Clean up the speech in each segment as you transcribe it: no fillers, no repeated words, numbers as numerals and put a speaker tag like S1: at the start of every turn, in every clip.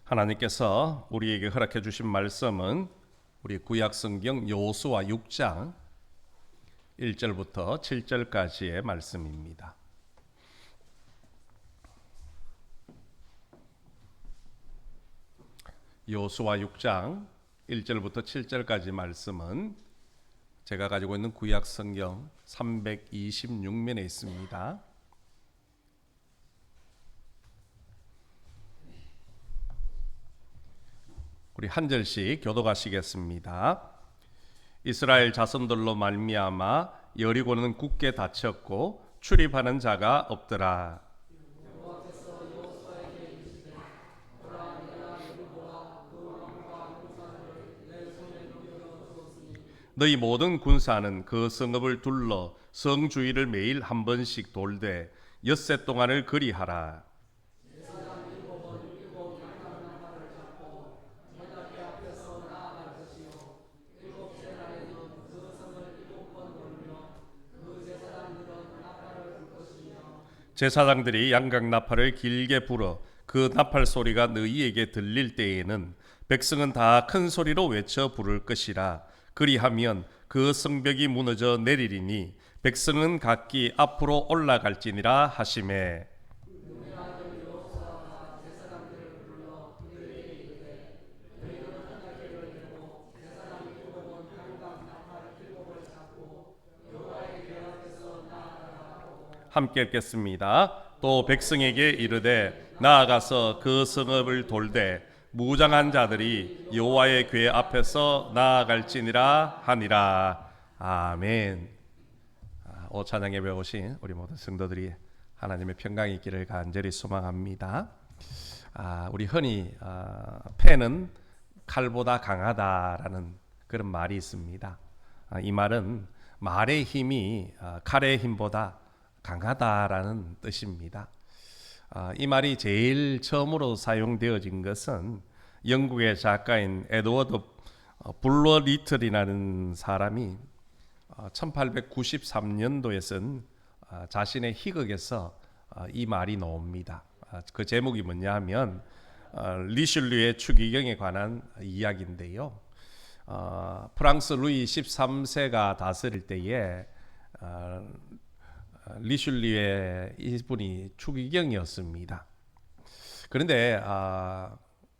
S1: 하나님께서 우리에게 허락해 주신 말씀은 우리 구약성경 여호수아 6장 1절부터 7절까지의 말씀입니다. 여호수아 6장 1절부터 7절까지 말씀은 제가 가지고 있는 구약성경 326면에 있습니다. 우리 한 절씩 교독하시겠습니다. 이스라엘 자손들로 말미암아 여리고는 굳게 닫혔고 출입하는 자가 없더라. 너희 모든 군사는 그 성읍을 둘러 성 주위를 매일 한 번씩 돌되 엿새 동안을 그리하라. 제사장들이 양각 나팔을 길게 불어 그 나팔 소리가 너희에게 들릴 때에는 백성은 다 큰 소리로 외쳐 부를 것이라. 그리하면 그 성벽이 무너져 내리리니 백성은 각기 앞으로 올라갈지니라 하시매. 함께 읽겠습니다. 또 백성에게 이르되 나아가서 그 성읍을 돌되 무장한 자들이 여호와의 궤 앞에서 나아갈지니라 하니라. 아멘. 찬양에 배우신 우리 모든 성도들이 하나님의 평강이 있기를 간절히 소망합니다. 우리 흔히 패는 칼보다 강하다라는 그런 말이 있습니다. 이 말은 말의 힘이 칼의 힘보다 강하다라는 뜻입니다. 이 말이 제일 처음으로 사용되어진 것은 영국의 작가인 에드워드 블러 리틀이라는 사람이 1893년도에 쓴 자신의 희극에서 이 말이 나옵니다. 그 제목이 뭐냐 하면 리슐리의 추기경에 관한 이야기인데요. 프랑스 루이 13세가 다스릴 때에 리슐리의 이분이 추기경이었습니다. 그런데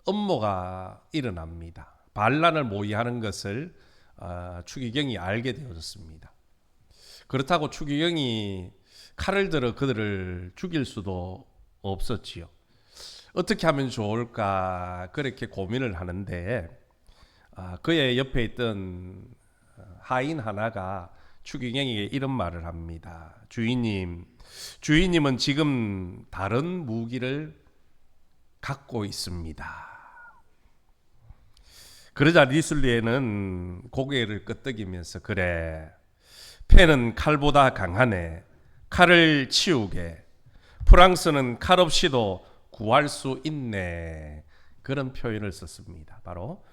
S1: 음모가 일어납니다. 반란을 모의하는 것을 추기경이 알게 되어졌습니다. 그렇다고 추기경이 칼을 들어 그들을 죽일 수도 없었지요. 어떻게 하면 좋을까 그렇게 고민을 하는데 그의 옆에 있던 하인 하나가 추기경에게 이런 말을 합니다. 주인님은 지금 다른 무기를 갖고 있습니다. 그러자 리슐리에는 고개를 끄덕이면서 그래, 패는 칼보다 강하네. 칼을 치우게. 프랑스는 칼 없이도 구할 수 있네. 그런 표현을 썼습니다. 바로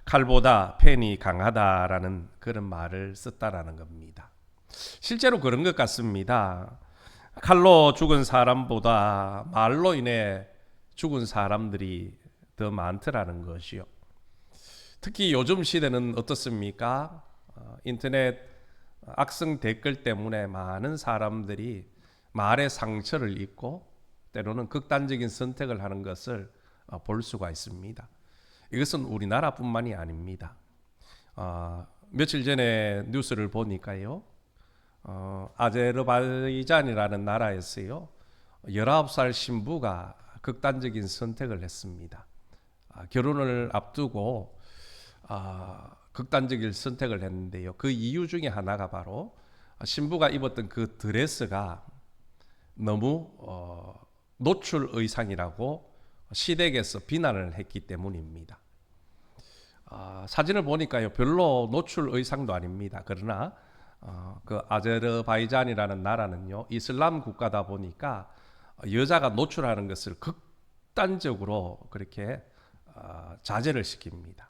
S1: 칼보다 펜이 강하다라는 그런 말을 썼다라는 겁니다. 실제로 그런 것 같습니다. 칼로 죽은 사람보다 말로 인해 죽은 사람들이 더 많더라는 것이요. 특히 요즘 시대는 어떻습니까? 인터넷 악성 댓글 때문에 많은 사람들이 말의 상처를 입고 때로는 극단적인 선택을 하는 것을 볼 수가 있습니다. 이것은 우리나라뿐만이 아닙니다. 며칠 전에 뉴스를 보니까요. 아제르바이잔이라는 나라에서요. 19살 신부가 극단적인 선택을 했습니다. 결혼을 앞두고 극단적인 선택을 했는데요. 그 이유 중에 하나가 바로 신부가 입었던 그 드레스가 너무 노출 의상이라고 시댁에서 비난을 했기 때문입니다. 사진을 보니까요, 별로 노출 의상도 아닙니다. 그러나 그 아제르바이잔이라는 나라는요, 이슬람 국가다 보니까 여자가 노출하는 것을 극단적으로 그렇게 자제를 시킵니다.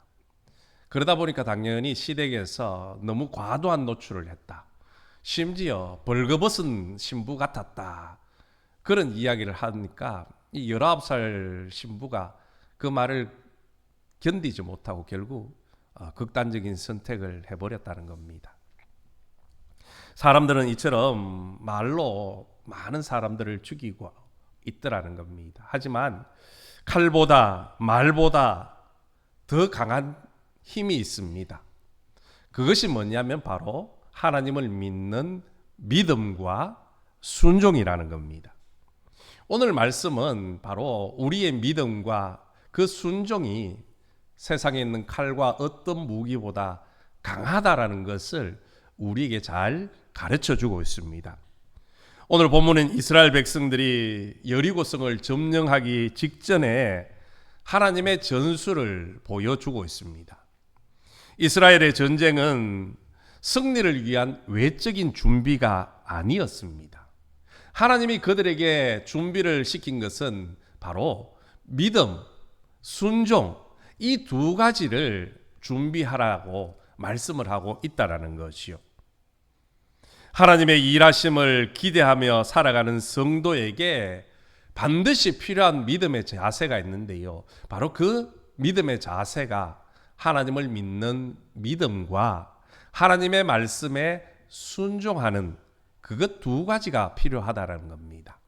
S1: 그러다 보니까 당연히 시댁에서 너무 과도한 노출을 했다. 심지어 벌거벗은 신부 같았다. 그런 이야기를 하니까 이 19살 신부가 그 말을 견디지 못하고 결국 극단적인 선택을 해버렸다는 겁니다. 사람들은 이처럼 말로 많은 사람들을 죽이고 있더라는 겁니다. 하지만 칼보다 말보다 더 강한 힘이 있습니다. 그것이 뭐냐면 바로 하나님을 믿는 믿음과 순종이라는 겁니다. 오늘 말씀은 바로 우리의 믿음과 그 순종이 세상에 있는 칼과 어떤 무기보다 강하다라는 것을 우리에게 잘 가르쳐 주고 있습니다. 오늘 본문은 이스라엘 백성들이 여리고성을 점령하기 직전에 하나님의 전술을 보여주고 있습니다. 이스라엘의 전쟁은 승리를 위한 외적인 준비가 아니었습니다. 하나님이 그들에게 준비를 시킨 것은 바로 믿음, 순종, 이 두 가지를 준비하라고 말씀을 하고 있다라는 것이요. 하나님의 일하심을 기대하며 살아가는 성도에게 반드시 필요한 믿음의 자세가 있는데요. 바로 그 믿음의 자세가 하나님을 믿는 믿음과 하나님의 말씀에 순종하는 그것 두 가지가 필요하다는 겁니다.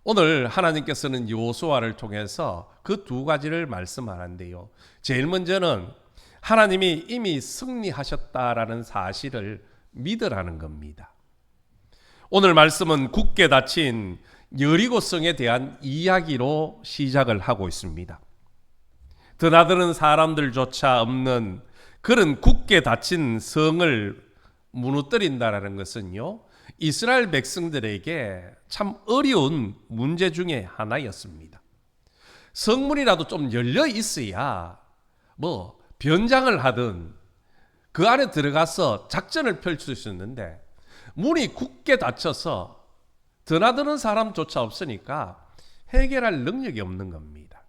S1: 오늘 하나님께서는 여호수아를 통해서 그 두 가지를 말씀하는데요. 제일 먼저는 하나님이 이미 승리하셨다라는 사실을 믿으라는 겁니다. 오늘 말씀은 굳게 닫힌 여리고성에 대한 이야기로 시작을 하고 있습니다. 드나드는 사람들조차 없는 그런 굳게 닫힌 성을 무너뜨린다라는 것은요, 이스라엘 백성들에게 참 어려운 문제 중에 하나였습니다. 성문이라도 좀 열려 있어야 변장을 하든 그 안에 들어가서 작전을 펼칠 수 있는데 문이 굳게 닫혀서 드나드는 사람조차 없으니까 해결할 능력이 없는 겁니다.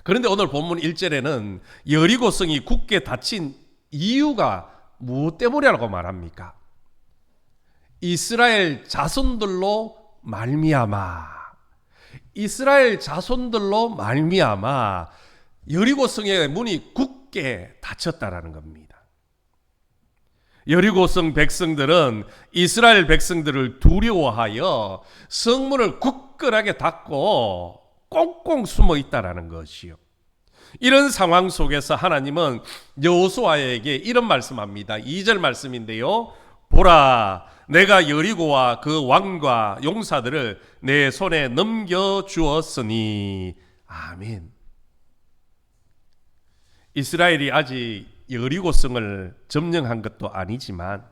S1: 그런데 오늘 본문 1절에는 여리고성이 굳게 닫힌 이유가 무엇 때문이라고 말합니까? 이스라엘 자손들로 말미암아, 이스라엘 자손들로 말미암아 여리고성의 문이 굳게 닫혔다라는 겁니다. 여리고성 백성들은 이스라엘 백성들을 두려워하여 성문을 굳건하게 닫고 꽁꽁 숨어 있다라는 것이요. 이런 상황 속에서 하나님은 여호수아에게 이런 말씀합니다. 2절 말씀인데요. 보라, 내가 여리고와 그 왕과 용사들을 내 손에 넘겨주었으니. 아멘. 이스라엘이 아직 여리고성을 점령한 것도 아니지만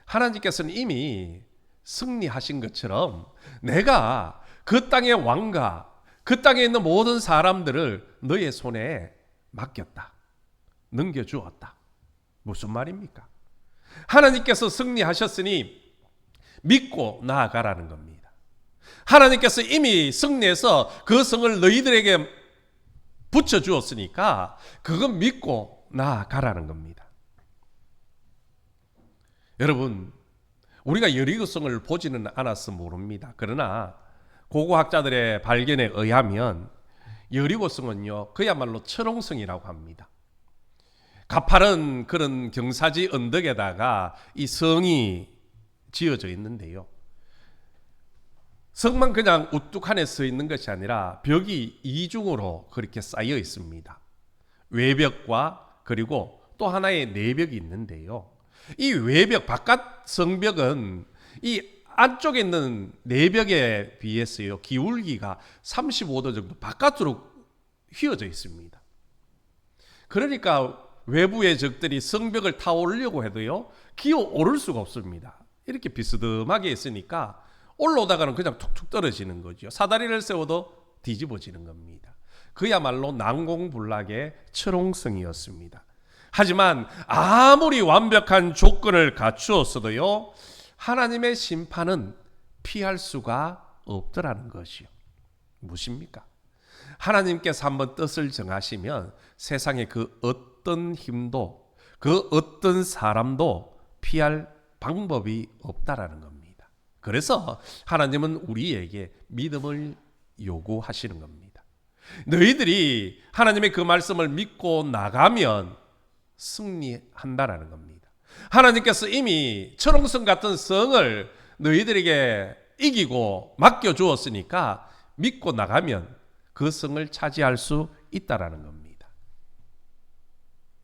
S1: 하나님께서는 이미 승리하신 것처럼 내가 그 땅의 왕과 그 땅에 있는 모든 사람들을 너의 손에 맡겼다. 넘겨주었다. 무슨 말입니까? 하나님께서 승리하셨으니 믿고 나아가라는 겁니다. 하나님께서 이미 승리해서 그 성을 너희들에게 붙여주었으니까 그건 믿고 나아가라는 겁니다. 여러분, 우리가 여리고성을 보지는 않아서 모릅니다. 그러나 고고학자들의 발견에 의하면 여리고성은요, 그야말로 철옹성이라고 합니다. 가파른 그런 경사지 언덕에다가 이 성이 지어져 있는데요. 성만 그냥 우뚝하게 서 있는 것이 아니라 벽이 이중으로 그렇게 쌓여 있습니다. 외벽과 그리고 또 하나의 내벽이 있는데요. 이 외벽, 바깥 성벽은 이 안쪽에 있는 내벽에 비해서요, 기울기가 35도 정도 바깥으로 휘어져 있습니다. 그러니까 외부의 적들이 성벽을 타오르려고 해도요, 기어 오를 수가 없습니다. 이렇게 비스듬하게 있으니까 올라오다가는 그냥 툭툭 떨어지는 거죠. 사다리를 세워도 뒤집어지는 겁니다. 그야말로 난공불락의 철옹성이었습니다. 하지만 아무리 완벽한 조건을 갖추었어도요, 하나님의 심판은 피할 수가 없더라는 것이요. 무엇입니까? 하나님께서 한번 뜻을 정하시면 세상에 그 어떤 힘도 그 어떤 사람도 피할 방법이 없다라는 겁니다. 그래서 하나님은 우리에게 믿음을 요구하시는 겁니다. 너희들이 하나님의 그 말씀을 믿고 나가면 승리한다라는 겁니다. 하나님께서 이미 철옹성 같은 성을 너희들에게 이기고 맡겨주었으니까 믿고 나가면 그 성을 차지할 수 있다라는 겁니다.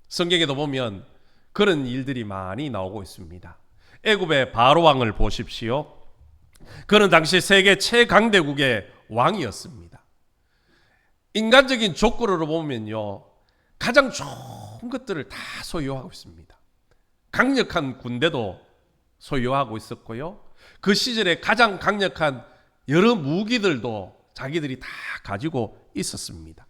S1: 성경에도 보면 그런 일들이 많이 나오고 있습니다. 애굽의 바로 왕을 보십시오. 그는 당시 세계 최강대국의 왕이었습니다. 인간적인 조건으로 보면요, 가장 좋은 것들을 다 소유하고 있습니다. 강력한 군대도 소유하고 있었고요, 그 시절에 가장 강력한 여러 무기들도 자기들이 다 가지고 있었습니다.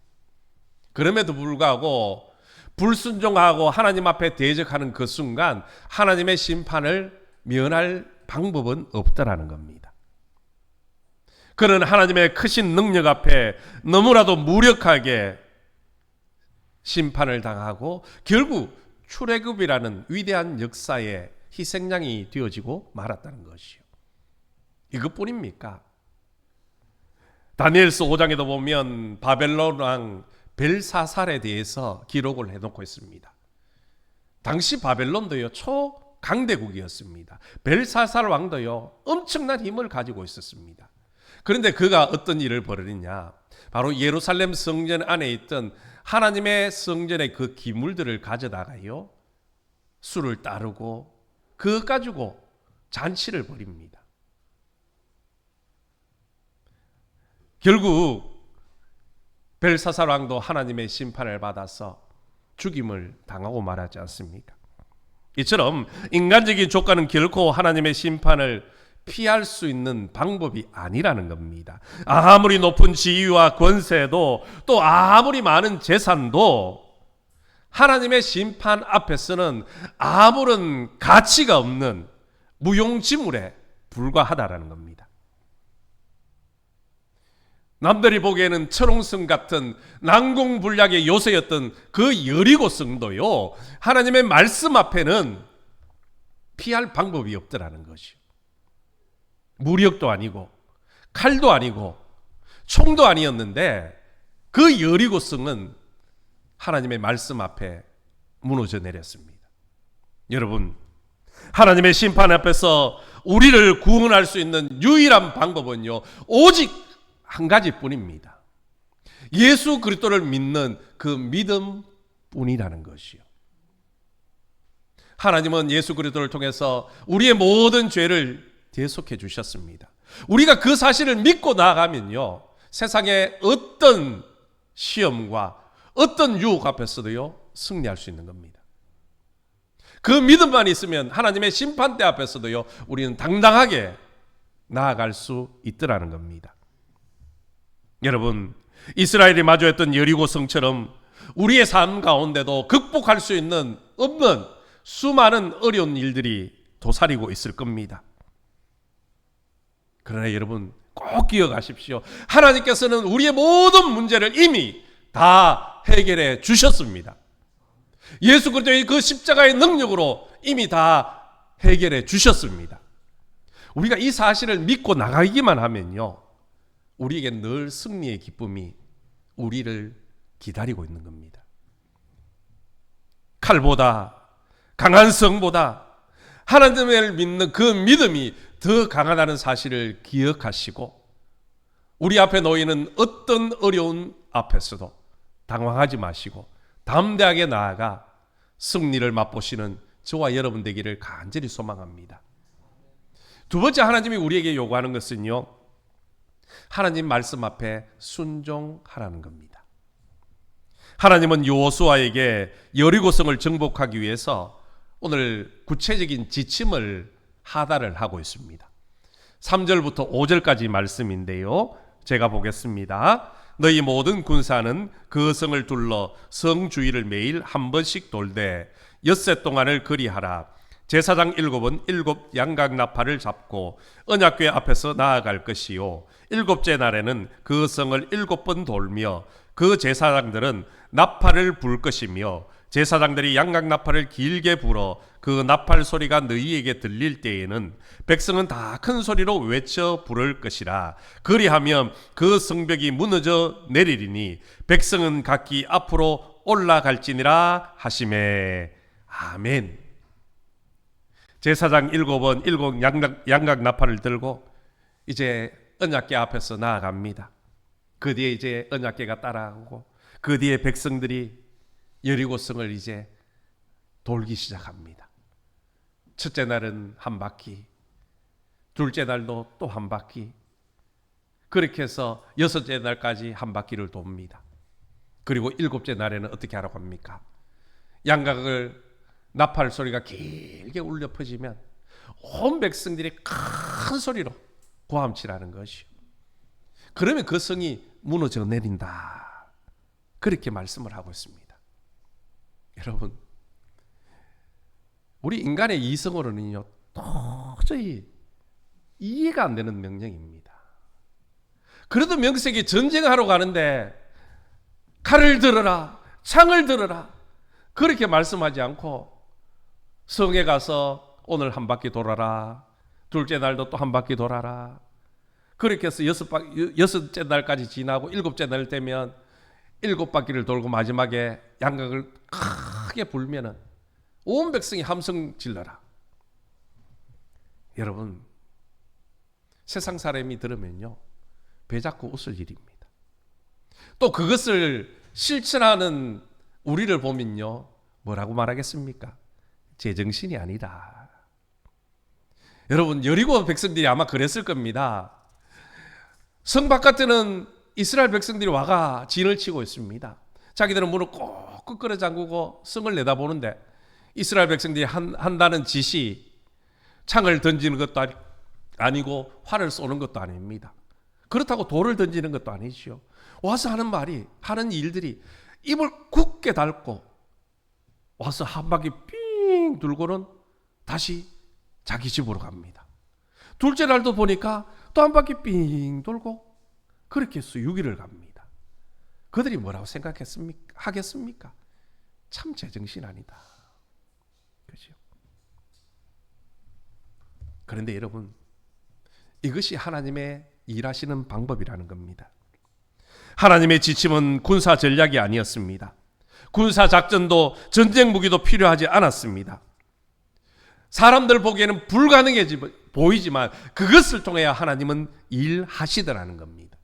S1: 그럼에도 불구하고 불순종하고 하나님 앞에 대적하는 그 순간 하나님의 심판을 면할 방법은 없다라는 겁니다. 그는 하나님의 크신 능력 앞에 너무나도 무력하게 심판을 당하고 결국 출애굽이라는 위대한 역사의 희생양이 되어지고 말았다는 것이요. 이것뿐입니까? 다니엘서 5장에도 보면 바벨론 왕 벨사살에 대해서 기록을 해놓고 있습니다. 당시 바벨론도요, 초강대국이었습니다. 벨사살 왕도요, 엄청난 힘을 가지고 있었습니다. 그런데 그가 어떤 일을 벌이냐, 바로 예루살렘 성전 안에 있던 하나님의 성전의 그 기물들을 가져다가요, 술을 따르고 그것 가지고 잔치를 벌입니다. 결국 벨사살 왕도 하나님의 심판을 받아서 죽임을 당하고 말하지 않습니까? 이처럼 인간적인 조건은 결코 하나님의 심판을 피할 수 있는 방법이 아니라는 겁니다. 아무리 높은 지위와 권세도 또 아무리 많은 재산도 하나님의 심판 앞에서는 아무런 가치가 없는 무용지물에 불과하다라는 겁니다. 남들이 보기에는 철옹성 같은 난공불락의 요새였던 그 여리고성도요, 하나님의 말씀 앞에는 피할 방법이 없더라는 것이요. 무력도 아니고 칼도 아니고 총도 아니었는데 그 여리고성은 하나님의 말씀 앞에 무너져 내렸습니다. 여러분, 하나님의 심판 앞에서 우리를 구원할 수 있는 유일한 방법은요, 오직 한 가지뿐입니다. 예수 그리스도를 믿는 그 믿음뿐이라는 것이요. 하나님은 예수 그리스도를 통해서 우리의 모든 죄를 대속해 주셨습니다. 우리가 그 사실을 믿고 나아가면요, 세상의 어떤 시험과 어떤 유혹 앞에서도요, 승리할 수 있는 겁니다. 그 믿음만 있으면 하나님의 심판대 앞에서도요, 우리는 당당하게 나아갈 수 있더라는 겁니다. 여러분, 이스라엘이 마주했던 여리고성처럼 우리의 삶 가운데도 극복할 수 있는 없는 수많은 어려운 일들이 도사리고 있을 겁니다. 그러나 여러분, 꼭 기억하십시오. 하나님께서는 우리의 모든 문제를 이미 다 해결해 주셨습니다. 예수 그리스도의 그 십자가의 능력으로 이미 다 해결해 주셨습니다. 우리가 이 사실을 믿고 나가기만 하면요, 우리에게 늘 승리의 기쁨이 우리를 기다리고 있는 겁니다. 칼보다, 강한 성보다 하나님을 믿는 그 믿음이 더 강하다는 사실을 기억하시고, 우리 앞에 놓이는 어떤 어려운 앞에서도 당황하지 마시고 담대하게 나아가 승리를 맛보시는 저와 여러분 되기를 간절히 소망합니다. 두 번째, 하나님이 우리에게 요구하는 것은요, 하나님 말씀 앞에 순종하라는 겁니다. 하나님은 여호수아에게 여리고성을 정복하기 위해서 오늘 구체적인 지침을 하달을 하고 있습니다. 3절부터 5절까지 말씀인데요, 제가 보겠습니다. 너희 모든 군사는 그 성을 둘러 성 주위를 매일 한 번씩 돌되 엿새 동안을 그리하라. 제사장 7은 7 양각 나팔을 잡고 언약궤 앞에서 나아갈 것이요, 7째 날에는 그 성을 7번 돌며 그 제사장들은 나팔을 불 것이며 제사장들이 양각 나팔을 길게 불어 그 나팔 소리가 너희에게 들릴 때에는 백성은 다 큰 소리로 외쳐 부를 것이라. 그리하면 그 성벽이 무너져 내리리니 백성은 각기 앞으로 올라갈지니라 하시매. 아멘. 제사장 7은 일곱 양각 나팔을 들고 이제 언약궤 앞에서 나아갑니다. 그 뒤에 이제 언약궤가 따라가고 그 뒤에 백성들이 여리고성을 이제 돌기 시작합니다. 첫째 날은 한 바퀴, 둘째 날도 또 한 바퀴, 그렇게 해서 여섯째 날까지 한 바퀴를 돕니다. 그리고 일곱째 날에는 어떻게 하라고 합니까? 양각을 나팔 소리가 길게 울려 퍼지면 온 백성들이 큰 소리로 고함치라는 것이요. 그러면 그 성이 무너져 내린다. 그렇게 말씀을 하고 있습니다. 여러분, 우리 인간의 이성으로는요 도저히 이해가 안 되는 명령입니다. 그래도 명색이 전쟁하러 가는데 칼을 들어라, 창을 들어라 그렇게 말씀하지 않고 성에 가서 오늘 한 바퀴 돌아라, 둘째 날도 또 한 바퀴 돌아라, 그렇게 해서 여섯째 날까지 지나고 일곱째 날 되면 7바퀴를 돌고 마지막에 양각을 크게 불면은 온 백성이 함성 질러라. 여러분, 세상 사람이 들으면요 배 잡고 웃을 일입니다. 또 그것을 실천하는 우리를 보면요 뭐라고 말하겠습니까? 제정신이 아니다. 여러분, 여리고 백성들이 아마 그랬을 겁니다. 성 바깥에는 이스라엘 백성들이 와가 진을 치고 있습니다. 자기들은 문을 꼭 끌어 잠그고 성을 내다보는데 이스라엘 백성들이 한다는 짓이 창을 던지는 것도 아니고 활을 쏘는 것도 아닙니다. 그렇다고 돌을 던지는 것도 아니죠. 와서 하는 일들이 입을 굳게 닫고 와서 한 바퀴 삥 돌고는 다시 자기 집으로 갑니다. 둘째 날도 보니까 또 한 바퀴 삥 돌고 그렇게 해서 6일을 갑니다. 그들이 뭐라고 하겠습니까? 참 제정신 아니다. 그렇죠? 그런데 여러분, 이것이 하나님의 일하시는 방법이라는 겁니다. 하나님의 지침은 군사 전략이 아니었습니다. 군사 작전도 전쟁 무기도 필요하지 않았습니다. 사람들 보기에는 불가능해 보이지만 그것을 통해야 하나님은 일하시더라는 겁니다.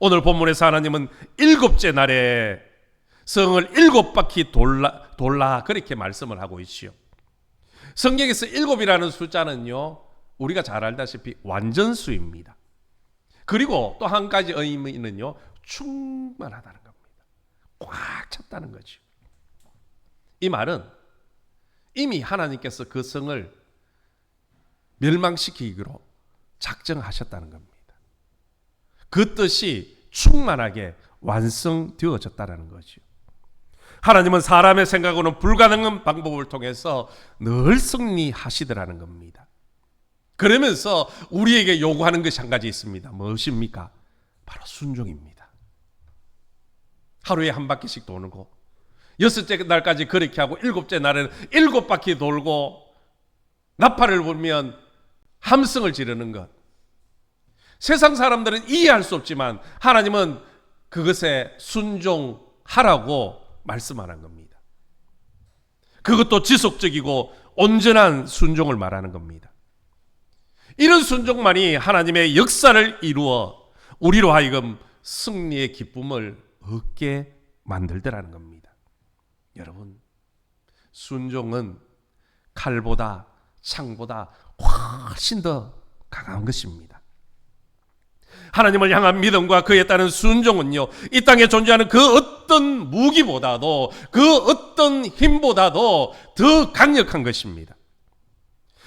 S1: 오늘 본문에서 하나님은 7째 날에 성을 7바퀴 돌라 그렇게 말씀을 하고 있지요. 성경에서 7이라는 숫자는요 우리가 잘 알다시피 완전수입니다. 그리고 또 한 가지 의미는요 충만하다는 겁니다. 꽉 찼다는 거죠. 이 말은 이미 하나님께서 그 성을 멸망시키기로 작정하셨다는 겁니다. 그 뜻이 충만하게 완성되어졌다는 거죠. 하나님은 사람의 생각으로는 불가능한 방법을 통해서 늘 승리하시더라는 겁니다. 그러면서 우리에게 요구하는 것이 한 가지 있습니다. 무엇입니까? 바로 순종입니다. 하루에 한 바퀴씩 도는 거, 여섯째 날까지 그렇게 하고 일곱째 날에는 7바퀴 돌고 나팔을 불면 함성을 지르는 것. 세상 사람들은 이해할 수 없지만 하나님은 그것에 순종하라고 말씀하는 겁니다. 그것도 지속적이고 온전한 순종을 말하는 겁니다. 이런 순종만이 하나님의 역사를 이루어 우리로 하여금 승리의 기쁨을 얻게 만들더라는 겁니다. 여러분, 순종은 칼보다 창보다 훨씬 더 강한 것입니다. 하나님을 향한 믿음과 그에 따른 순종은요, 이 땅에 존재하는 그 어떤 무기보다도 그 어떤 힘보다도 더 강력한 것입니다.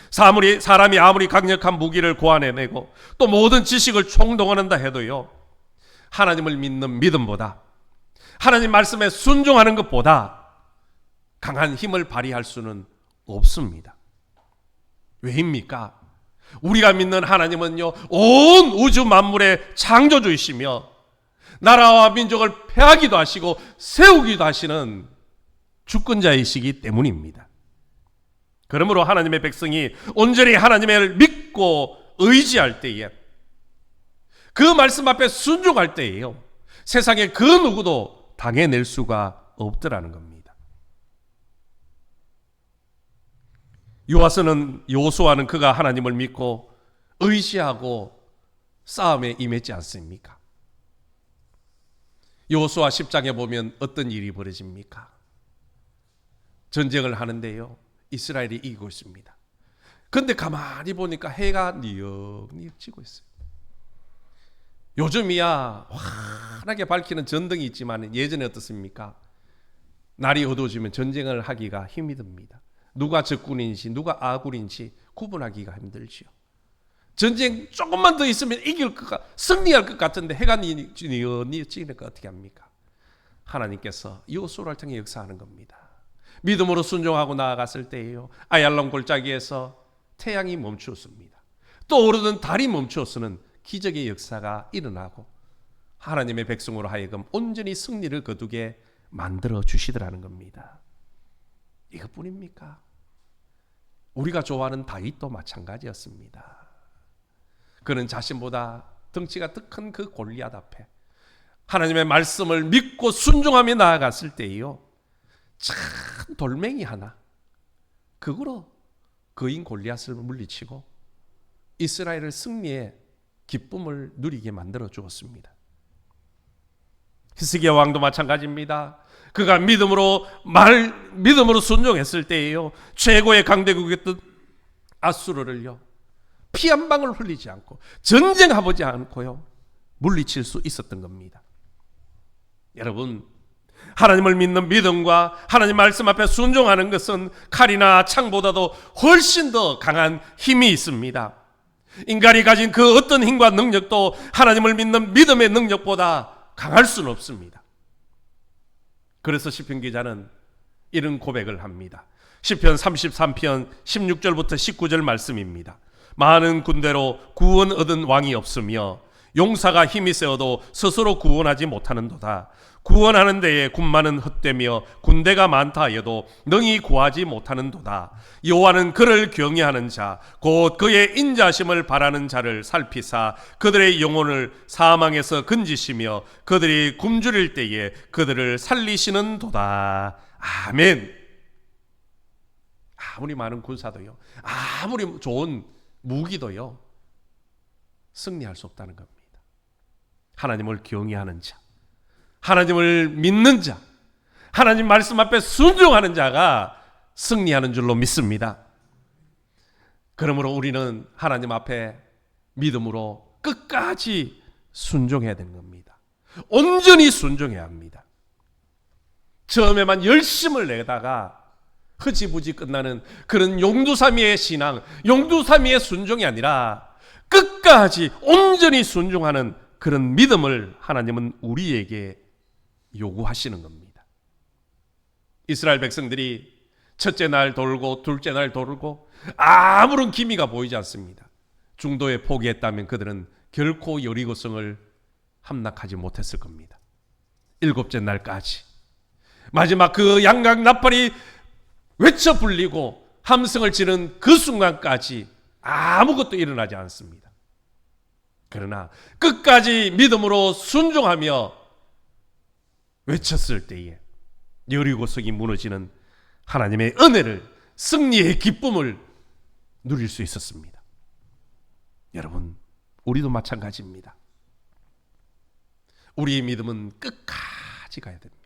S1: 사람이 아무리 강력한 무기를 고안해내고 또 모든 지식을 총동원한다 해도요, 하나님을 믿는 믿음보다, 하나님 말씀에 순종하는 것보다 강한 힘을 발휘할 수는 없습니다. 왜입니까? 우리가 믿는 하나님은요, 온 우주 만물의 창조주이시며 나라와 민족을 폐하기도 하시고 세우기도 하시는 주권자이시기 때문입니다. 그러므로 하나님의 백성이 온전히 하나님을 믿고 의지할 때에, 그 말씀 앞에 순종할 때에요, 세상에 그 누구도 당해낼 수가 없더라는 겁니다. 요수아는 그가 하나님을 믿고 의지하고 싸움에 임했지 않습니까? 여호수아 10장에 보면 어떤 일이 벌어집니까? 전쟁을 하는데요, 이스라엘이 이기고 있습니다. 그런데 가만히 보니까 해가 뉘역뉘역 지고 있어요. 요즘이야 환하게 밝히는 전등이 있지만 예전에 어떻습니까? 날이 어두워지면 전쟁을 하기가 힘이 듭니다. 누가 적군인지 누가 아군인지 구분하기가 힘들지요. 전쟁 조금만 더 있으면 승리할 것 같은데 해가 뉘역뉘역 지니까 어떻게 합니까? 하나님께서 여호수아를 통해 역사하는 겁니다. 믿음으로 순종하고 나아갔을 때에요, 아얄론 골짜기에서 태양이 멈추었습니다. 또 오르던 달이 멈추었으는 기적의 역사가 일어나고 하나님의 백성으로 하여금 온전히 승리를 거두게 만들어 주시더라는 겁니다. 이것뿐입니까? 우리가 좋아하는 다윗도 마찬가지였습니다. 그는 자신보다 덩치가 더 큰 그 골리앗 앞에 하나님의 말씀을 믿고 순종하며 나아갔을 때에요, 참 돌멩이 하나, 그거로 거인 골리앗을 물리치고 이스라엘을 승리의 기쁨을 누리게 만들어 주었습니다. 히스기야 왕도 마찬가지입니다. 그가 믿음으로 순종했을 때에요, 최고의 강대국이었던 아수르를요, 피 한 방울 흘리지 않고 전쟁해보지 않고요 물리칠 수 있었던 겁니다. 여러분, 하나님을 믿는 믿음과 하나님 말씀 앞에 순종하는 것은 칼이나 창보다도 훨씬 더 강한 힘이 있습니다. 인간이 가진 그 어떤 힘과 능력도 하나님을 믿는 믿음의 능력보다 강할 수는 없습니다. 그래서 시편 기자는 이런 고백을 합니다. 시편 33편 16절부터 19절 말씀입니다. 많은 군대로 구원 얻은 왕이 없으며 용사가 힘이 세어도 스스로 구원하지 못하는도다. 구원하는 데에 군마는 헛되며 군대가 많다 하여도 능히 구하지 못하는도다. 여호와는 그를 경외하는 자 곧 그의 인자심을 바라는 자를 살피사 그들의 영혼을 사망에서 건지시며 그들이 굶주릴 때에 그들을 살리시는도다. 아멘. 아무리 많은 군사도요, 아무리 좋은 무기도요, 승리할 수 없다는 겁니다. 하나님을 경외하는 자, 하나님을 믿는 자, 하나님 말씀 앞에 순종하는 자가 승리하는 줄로 믿습니다. 그러므로 우리는 하나님 앞에 믿음으로 끝까지 순종해야 되는 겁니다. 온전히 순종해야 합니다. 처음에만 열심을 내다가 흐지부지 끝나는 그런 용두사미의 신앙, 용두사미의 순종이 아니라 끝까지 온전히 순종하는 그런 믿음을 하나님은 우리에게 요구하시는 겁니다. 이스라엘 백성들이 첫째 날 돌고 둘째 날 돌고 아무런 기미가 보이지 않습니다. 중도에 포기했다면 그들은 결코 여리고성을 함락하지 못했을 겁니다. 일곱째 날까지 마지막 그 양각 나팔이 외쳐 불리고 함성을 치는 그 순간까지 아무것도 일어나지 않습니다. 그러나 끝까지 믿음으로 순종하며 외쳤을 때에 여리고성이 무너지는 하나님의 은혜를, 승리의 기쁨을 누릴 수 있었습니다. 여러분, 우리도 마찬가지입니다. 우리의 믿음은 끝까지 가야 됩니다.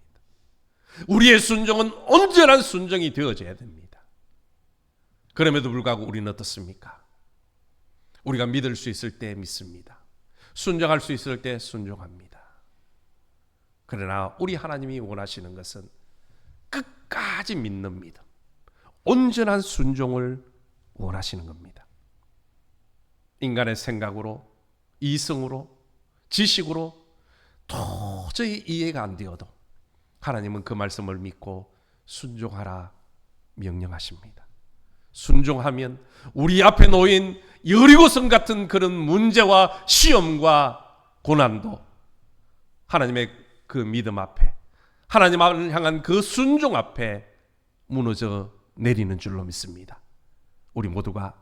S1: 우리의 순종은 온전한 순종이 되어져야 됩니다. 그럼에도 불구하고 우리는 어떻습니까? 우리가 믿을 수 있을 때 믿습니다. 순종할 수 있을 때 순종합니다. 그러나 우리 하나님이 원하시는 것은 끝까지 믿는 믿음, 온전한 순종을 원하시는 겁니다. 인간의 생각으로, 이성으로, 지식으로 도저히 이해가 안 되어도 하나님은 그 말씀을 믿고 순종하라 명령하십니다. 순종하면 우리 앞에 놓인 여리고성 같은 그런 문제와 시험과 고난도 하나님의 그 믿음 앞에, 하나님을 향한 그 순종 앞에 무너져 내리는 줄로 믿습니다. 우리 모두가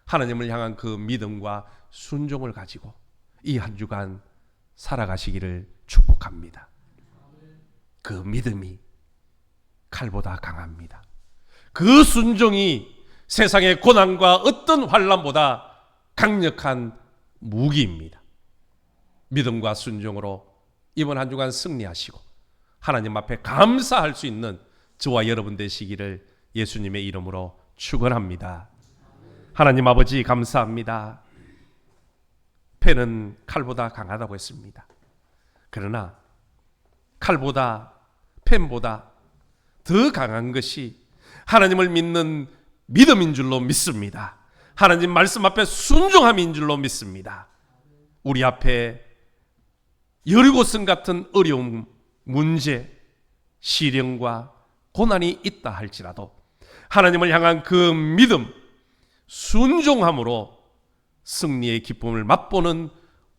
S1: 하나님을 향한 그 믿음과 순종을 가지고 이 한 주간 살아가시기를 축복합니다. 그 믿음이 칼보다 강합니다. 그 순종이 세상의 고난과 어떤 환난보다 강력한 무기입니다. 믿음과 순종으로 이번 한 주간 승리하시고 하나님 앞에 감사할 수 있는 저와 여러분 되시기를 예수님의 이름으로 축원합니다. 하나님 아버지 감사합니다. 패는 칼보다 강하다고 했습니다. 그러나 칼보다 펜보다 더 강한 것이 하나님을 믿는 믿음인 줄로 믿습니다. 하나님 말씀 앞에 순종함인 줄로 믿습니다. 우리 앞에 여리고성 같은 어려움, 문제, 시련과 고난이 있다 할지라도 하나님을 향한 그 믿음, 순종함으로 승리의 기쁨을 맛보는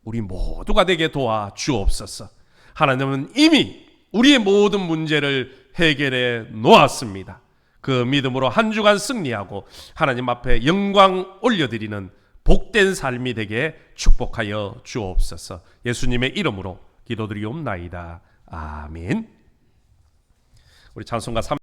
S1: 우리 모두가 되게 도와 주옵소서. 하나님은 이미 우리의 모든 문제를 해결해 놓았습니다. 그 믿음으로 한 주간 승리하고 하나님 앞에 영광 올려드리는 복된 삶이 되게 축복하여 주옵소서. 예수님의 이름으로 기도드리옵나이다. 아멘. 우리 찬송가